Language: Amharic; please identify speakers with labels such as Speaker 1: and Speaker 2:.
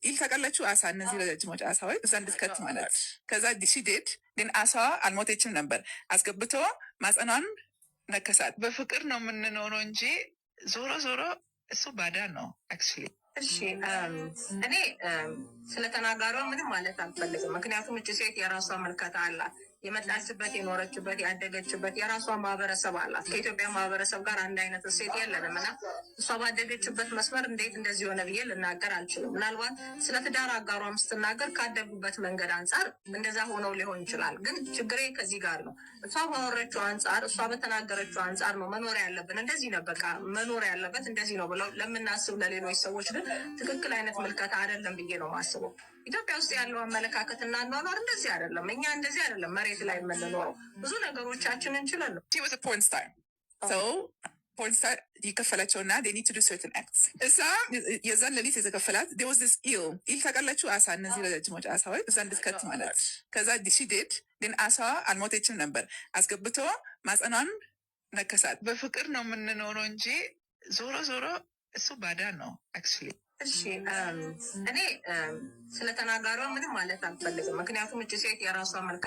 Speaker 1: ኢል ታውቃላችሁ? አሳ እነዚህ ረጃጅሞች አሳዎች እዛ እንድትከት ማለት ከዛ ዲሲዴድ ግን አሳዋ አልሞተችም ነበር። አስገብቶ ማጸኗን ነከሳት። በፍቅር ነው የምንኖረው እንጂ ዞሮ ዞሮ እሱ ባዳ ነው አክቹዋሊ።
Speaker 2: እሺ እኔ ስለተናጋሪዋ ምንም ማለት አልፈልግም። ምክንያቱም እች ሴት የራሷ ምልከታ አላት። የመጣችበት የኖረችበት ያደገችበት የራሷ ማህበረሰብ አላት። ከኢትዮጵያ ማህበረሰብ ጋር አንድ አይነት እሴት የለንም እና እሷ ባደገችበት መስመር እንዴት እንደዚህ ሆነ ብዬ ልናገር አልችልም። ምናልባት ስለ ትዳር አጋሯም ስትናገር ካደጉበት መንገድ አንጻር እንደዛ ሆነው ሊሆን ይችላል። ግን ችግሬ ከዚህ ጋር ነው። እሷ ባወረችው አንጻር፣ እሷ በተናገረችው አንጻር ነው መኖር ያለብን። እንደዚህ ነው በቃ መኖር ያለበት እንደዚህ ነው ብለው ለምናስብ ለሌሎች ሰዎች ግን ትክክል አይነት ምልከታ አይደለም ብዬ ነው ማስበው። ኢትዮጵያ ውስጥ ያለው አመለካከት እና አኗኗር እንደዚህ አይደለም። እኛ እንደዚህ አይደለም መሬት ላይ የምንኖረው። ብዙ ነገሮቻችን እንችላለን።
Speaker 1: ፖርን ስታር ይከፈላቸውና they need to do certain acts። እዛ የዛን ሌሊት የተከፈላት there was this ኢል ታውቃላችሁ? አሳ እነዚህ ረጃጅሞች አሳዎች እዛ እንድትከት ማለት ከዛ ዲሲዴድ ግን አሳዋ አልሞተችም ነበር። አስገብቶ ማጸኗን ነከሳት። በፍቅር ነው የምንኖረው እንጂ ዞሮ ዞሮ እሱ ባዳ ነው አክቹዋሊ።
Speaker 2: እሺ እኔ ስለተናጋሪዋ ምንም ማለት አልፈልግም። ምክንያቱም እች ሴት የራሷ መልካ